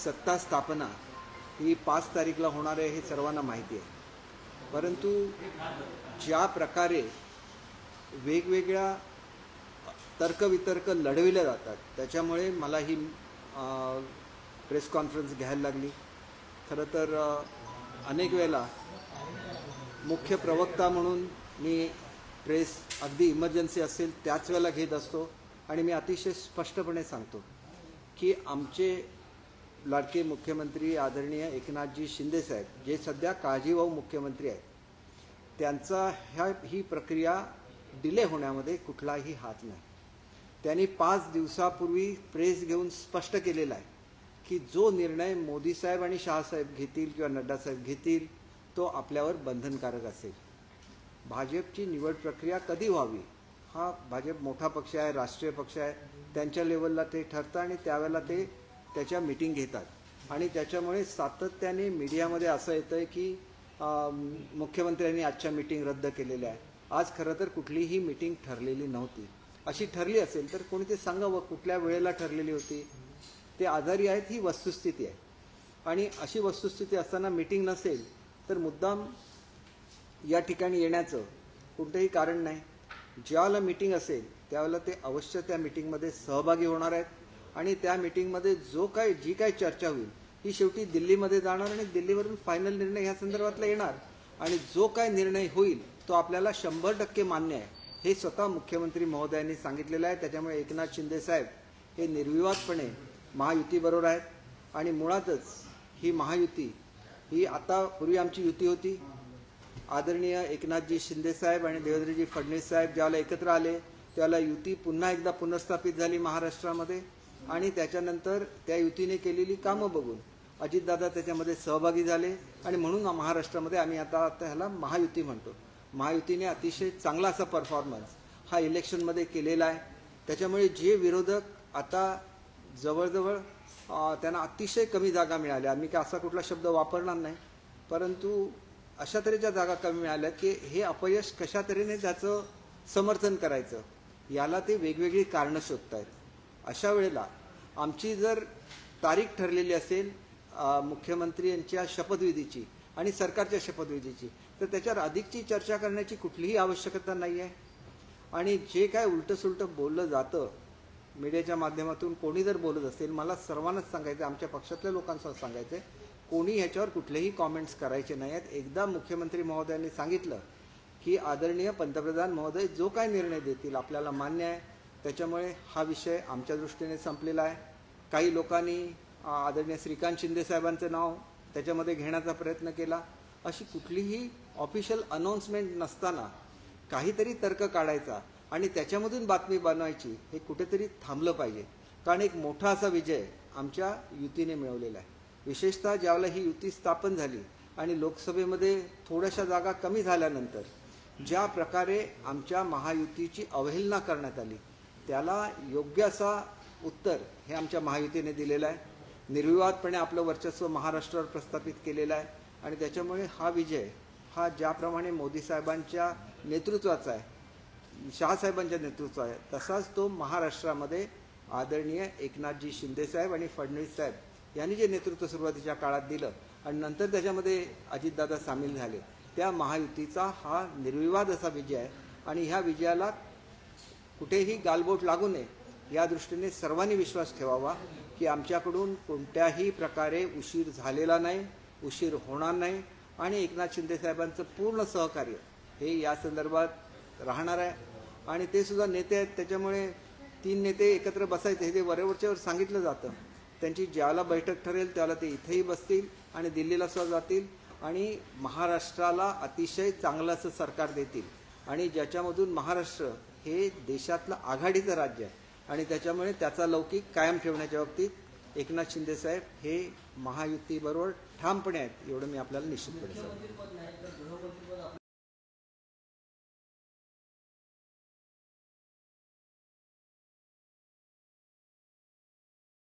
सत्ता स्थापना ही 5 तारीखला होणार आहे हे सर्वांना माहिती आहे. परंतु ज्या प्रकारे वेगवेगळ्या तर्कवितर्क लढविले जातात त्याच्यामुळे मला ही प्रेस कॉन्फरन्स घ्यायला लागली. खरं तर अनेक वेळेला मुख्य प्रवक्ता म्हणून मी प्रेस अगदी इमर्जन्सी असेल त्याच वेळेला घेत असतो आणि मी अतिशय स्पष्टपणे सांगतो की आमचे लाडके मुख्यमंत्री आदरणीय एकनाथजी शिंदे साहेब जे सध्या काळजीवाहू मुख्यमंत्री आहेत त्यांचा ही प्रक्रिया डिले होण्यामध्ये कुठलाही हात नाही. त्यांनी 5 दिवसापूर्वी प्रेस घेऊन स्पष्ट केलेला आहे की जो निर्णय मोदी साहेब आणि शहासाहेब घेतील किंवा नड्डा साहेब घेतील तो आपल्यावर बंधनकारक असेल. भाजपची निवड प्रक्रिया कधी व्हावी हा भाजप मोठा पक्ष आहे, राष्ट्रीय पक्ष आहे, त्यांच्या लेवलला ते ठरतं आणि त्यावेळेला ते त्याच्या मीटिंग घेतात आणि त्याच्यामुळे सातत्याने मीडियामध्ये असं येतं आहे की मुख्यमंत्र्यांनी आजच्या मीटिंग रद्द केलेल्या आहे. आज खरं तर कुठलीही मीटिंग ठरलेली नव्हती. अशी ठरली असेल तर कोणी ते सांगावं कुठल्या वेळेला ठरलेली होती. ते आजारी आहेत ही वस्तुस्थिती आहे आणि अशी वस्तुस्थिती असताना मीटिंग नसेल तर मुद्दाम या ठिकाणी येण्याचं कोणतंही कारण नाही. ज्यावेळेला मीटिंग असेल त्यावेळेला ते अवश्य त्या मीटिंगमध्ये सहभागी होणार आहेत आणि त्या मीटिंगमध्ये जी काय चर्चा होईल ही शेवटी दिल्लीमध्ये जाणार आणि दिल्लीवरून फायनल निर्णय ह्या संदर्भातला येणार आणि जो काय निर्णय होईल तो आपल्याला 100% मान्य आहे हे स्वतः मुख्यमंत्री महोदयांनी सांगितलेलं आहे. त्याच्यामुळे एकनाथ शिंदे साहेब हे निर्विवादपणे महायुतीबरोबर आहेत आणि मुळातच ही महायुती ही आता पूर्वी आमची युती होती. आदरणीय एकनाथजी शिंदे साहेब आणि देवेंद्रजी फडणवीस साहेब ज्यावेळेला एकत्र आले त्यावेळेला युती पुन्हा एकदा पुनर्स्थापित झाली महाराष्ट्रामध्ये आणि त्याच्यानंतर त्या युतीने केलेली कामं बघून अजितदादा त्याच्यामध्ये सहभागी झाले आणि म्हणून महाराष्ट्रामध्ये आम्ही आता ह्याला महायुती म्हणतो. महायुतीने अतिशय चांगला असा परफॉर्मन्स हा इलेक्शनमध्ये केलेला आहे. त्याच्यामुळे जे विरोधक आता जवळजवळ त्यांना अतिशय कमी जागा मिळाल्या, आम्ही काय असा कुठला शब्द वापरणार नाही, परंतु अशा तऱ्हेच्या जागा कमी मिळाल्या की हे अपयश कशा तऱ्हेने त्याचं समर्थन करायचं याला ते वेगवेगळी कारणं शोधत आहेत. अशा वेळेला आमची जर तारीख ठरलेली असेल मुख्यमंत्री यांच्या शपथविधीची आणि सरकारच्या शपथविधीची तर त्याच्यावर अधिकची चर्चा करण्याची कुठलीही आवश्यकता नाही आहे. आणि जे काय उलटंसुलटं बोललं जातं मीडियाच्या माध्यमातून कोणी जर बोलत असेल मला सर्वांनाच सांगायचं, आमच्या पक्षातल्या लोकांसोबत सांगायचं कोणी ह्याच्यावर कुठलेही कॉमेंट्स करायचे नाही आहेत. एकदा मुख्यमंत्री महोदयांनी सांगितलं की आदरणीय पंतप्रधान महोदय जो काय निर्णय देतील आपल्याला मान्य आहे. त्याच्यामुळे हा विषय आमच्या दृष्टीने संपलेला आहे. काही लोकांनी आदरणीय श्रीकांत शिंदे साहेबांचं नाव त्याच्यामध्ये घेण्याचा प्रयत्न केला. अशी कुठलीही ऑफिशियल अनाउन्समेंट नसताना काहीतरी तर्क काढायचा आणि त्याच्यामधून बातमी बनवायची हे कुठेतरी थांबलं पाहिजे. कारण एक मोठा असा विजय आमच्या युतीने मिळवलेला आहे. विशेषतः ज्यावेळेला ही युती स्थापन झाली आणि लोकसभेमध्ये थोड्याशा जागा कमी झाल्यानंतर ज्या प्रकारे आमच्या महायुतीची अवहेलना करण्यात आली त्याला योग्य असा उत्तर हे आमच्या महायुतीने दिलेलं आहे. निर्विवादपणे आपलं वर्चस्व महाराष्ट्रावर प्रस्थापित केलेलं आहे आणि त्याच्यामुळे हा विजय हा ज्याप्रमाणे मोदी साहेबांच्या नेतृत्वाचा आहे, शहासाहेबांच्या नेतृत्वाचा आहे, तसाच तो महाराष्ट्रामध्ये आदरणीय एकनाथजी शिंदे साहेब आणि फडणवीस साहेब यांनी जे नेतृत्व सुरुवातीच्या काळात दिलं आणि नंतर त्याच्यामध्ये अजितदादा सामील झाले त्या महायुतीचा हा निर्विवाद असा विजय आहे. आणि ह्या विजयाला कुठेही गालबोट लागू नये या दृष्टीने सर्वांनी विश्वास ठेवावा की आमच्याकडून कोणत्याही प्रकारे उशीर झालेला नाही, उशीर होणार नाही आणि एकनाथ शिंदे साहेबांचं पूर्ण सहकार्य हे या संदर्भात राहणार आहे. आणि ते सुद्धा नेते आहेत त्याच्यामुळे 3 नेते एकत्र बसायचे हे वरवरच्यावर सांगितलं जातं. त्यांची ज्याला बैठक ठरेल त्याला ते इथेही बसतील आणि दिल्लीला सुद्धा जातील आणि महाराष्ट्राला अतिशय चांगलं असं सरकार देतील आणि ज्याच्यामधून महाराष्ट्र हे देशातलं आघाडीचं राज्य आहे आणि त्याच्यामुळे त्याचा लौकिक कायम ठेवण्याच्या बाबतीत एकनाथ शिंदे साहेब हे महायुतीबरोबर ठामपणे आहेत एवढं मी आपल्याला निश्चितपणे सांगतो.